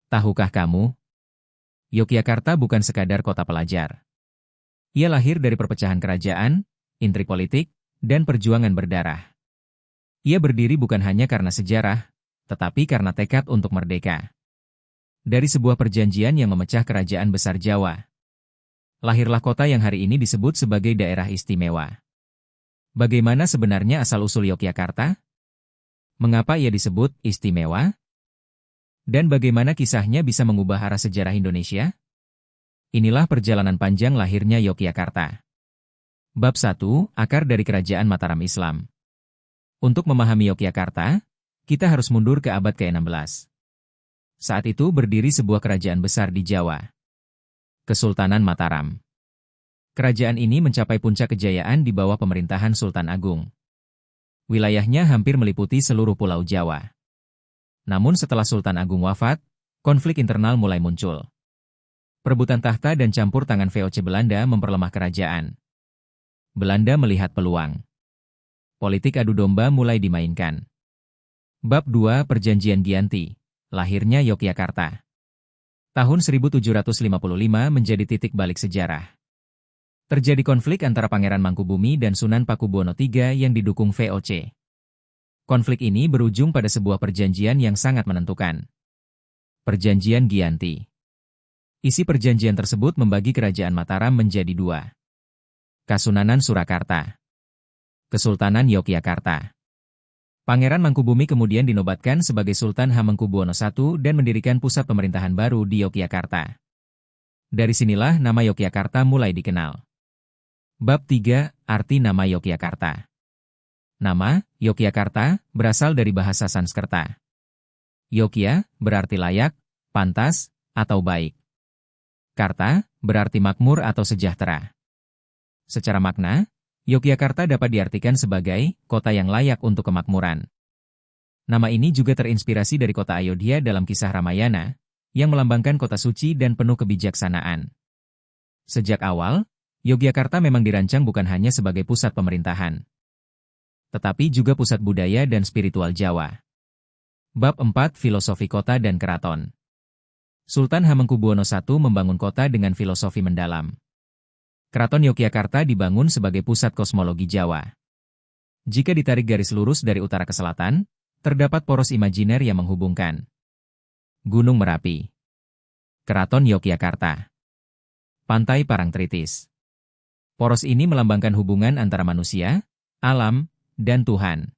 Tahukah kamu, Yogyakarta bukan sekadar kota pelajar. Ia lahir dari perpecahan kerajaan, intrik politik, dan perjuangan berdarah. Ia berdiri bukan hanya karena sejarah, tetapi karena tekad untuk merdeka. Dari sebuah perjanjian yang memecah kerajaan besar Jawa, lahirlah kota yang hari ini disebut sebagai daerah istimewa. Bagaimana sebenarnya asal-usul Yogyakarta? Mengapa ia disebut istimewa? Dan bagaimana kisahnya bisa mengubah arah sejarah Indonesia? Inilah perjalanan panjang lahirnya Yogyakarta. Bab 1, Akar dari Kerajaan Mataram Islam. Untuk memahami Yogyakarta, kita harus mundur ke abad ke-16. Saat itu berdiri sebuah kerajaan besar di Jawa, Kesultanan Mataram. Kerajaan ini mencapai puncak kejayaan di bawah pemerintahan Sultan Agung. Wilayahnya hampir meliputi seluruh Pulau Jawa. Namun setelah Sultan Agung wafat, konflik internal mulai muncul. Perebutan tahta dan campur tangan VOC Belanda memperlemah kerajaan. Belanda melihat peluang. Politik adu domba mulai dimainkan. Bab 2, Perjanjian Giyanti. Lahirnya Yogyakarta. Tahun 1755 menjadi titik balik sejarah. Terjadi konflik antara Pangeran Mangkubumi dan Sunan Pakubuwono III yang didukung VOC. Konflik ini berujung pada sebuah perjanjian yang sangat menentukan. Perjanjian Giyanti. Isi perjanjian tersebut membagi kerajaan Mataram menjadi dua. Kasunanan Surakarta. Kesultanan Yogyakarta. Pangeran Mangkubumi kemudian dinobatkan sebagai Sultan Hamengkubuwono I dan mendirikan pusat pemerintahan baru di Yogyakarta. Dari sinilah nama Yogyakarta mulai dikenal. Bab 3, Arti nama Yogyakarta. Nama, Yogyakarta, berasal dari bahasa Sanskerta. Yogya, berarti layak, pantas, atau baik. Karta, berarti makmur atau sejahtera. Secara makna, Yogyakarta dapat diartikan sebagai kota yang layak untuk kemakmuran. Nama ini juga terinspirasi dari kota Ayodhya dalam kisah Ramayana, yang melambangkan kota suci dan penuh kebijaksanaan. Sejak awal, Yogyakarta memang dirancang bukan hanya sebagai pusat pemerintahan, tetapi juga pusat budaya dan spiritual Jawa. Bab 4, Filosofi Kota dan Keraton. Sultan Hamengkubuwono I membangun kota dengan filosofi mendalam. Keraton Yogyakarta dibangun sebagai pusat kosmologi Jawa. Jika ditarik garis lurus dari utara ke selatan, terdapat poros imajiner yang menghubungkan Gunung Merapi, Keraton Yogyakarta, Pantai Parangtritis. Poros ini melambangkan hubungan antara manusia, alam, dan Tuhan.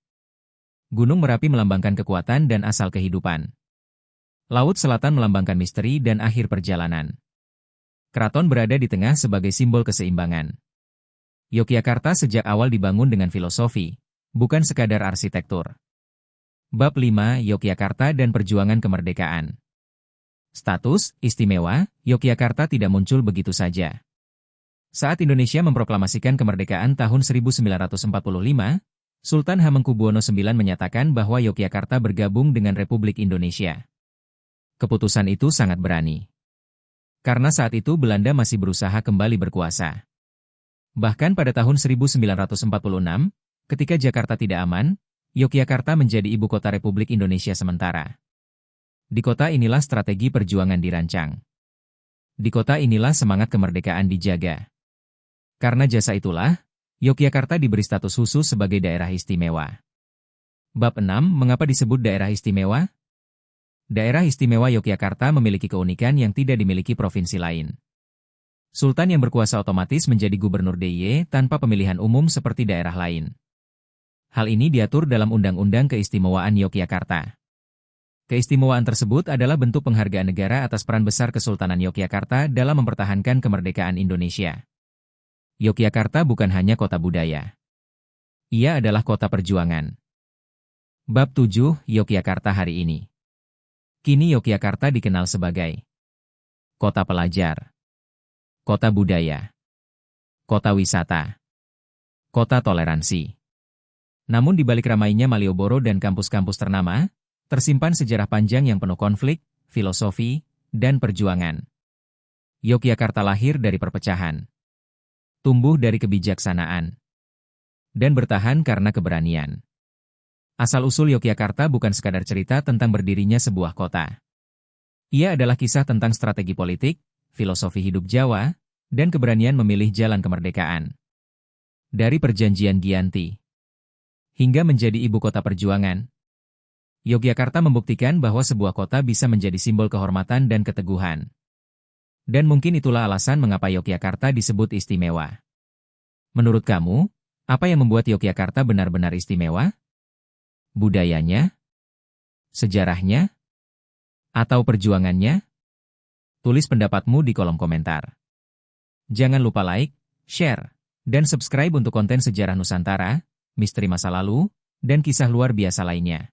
Gunung Merapi melambangkan kekuatan dan asal kehidupan. Laut Selatan melambangkan misteri dan akhir perjalanan. Keraton berada di tengah sebagai simbol keseimbangan. Yogyakarta sejak awal dibangun dengan filosofi, bukan sekadar arsitektur. Bab 5, Yogyakarta dan Perjuangan Kemerdekaan. Status istimewa, Yogyakarta tidak muncul begitu saja. Saat Indonesia memproklamasikan kemerdekaan tahun 1945, Sultan Hamengkubuwono IX menyatakan bahwa Yogyakarta bergabung dengan Republik Indonesia. Keputusan itu sangat berani. Karena saat itu Belanda masih berusaha kembali berkuasa. Bahkan pada tahun 1946, ketika Jakarta tidak aman, Yogyakarta menjadi ibu kota Republik Indonesia sementara. Di kota inilah strategi perjuangan dirancang. Di kota inilah semangat kemerdekaan dijaga. Karena jasa itulah, Yogyakarta diberi status khusus sebagai daerah istimewa. Bab 6, Mengapa disebut daerah istimewa? Daerah istimewa Yogyakarta memiliki keunikan yang tidak dimiliki provinsi lain. Sultan yang berkuasa otomatis menjadi gubernur DIY tanpa pemilihan umum seperti daerah lain. Hal ini diatur dalam Undang-Undang Keistimewaan Yogyakarta. Keistimewaan tersebut adalah bentuk penghargaan negara atas peran besar Kesultanan Yogyakarta dalam mempertahankan kemerdekaan Indonesia. Yogyakarta bukan hanya kota budaya. Ia adalah kota perjuangan. Bab 7, Yogyakarta hari ini. Kini Yogyakarta dikenal sebagai kota pelajar, kota budaya, kota wisata, kota toleransi. Namun di balik ramainya Malioboro dan kampus-kampus ternama, tersimpan sejarah panjang yang penuh konflik, filosofi, dan perjuangan. Yogyakarta lahir dari perpecahan, tumbuh dari kebijaksanaan, dan bertahan karena keberanian. Asal-usul Yogyakarta bukan sekadar cerita tentang berdirinya sebuah kota. Ia adalah kisah tentang strategi politik, filosofi hidup Jawa, dan keberanian memilih jalan kemerdekaan. Dari perjanjian Giyanti hingga menjadi ibu kota perjuangan, Yogyakarta membuktikan bahwa sebuah kota bisa menjadi simbol kehormatan dan keteguhan. Dan mungkin itulah alasan mengapa Yogyakarta disebut istimewa. Menurut kamu, apa yang membuat Yogyakarta benar-benar istimewa? Budayanya? Sejarahnya? Atau perjuangannya? Tulis pendapatmu di kolom komentar. Jangan lupa like, share, dan subscribe untuk konten sejarah Nusantara, misteri masa lalu, dan kisah luar biasa lainnya.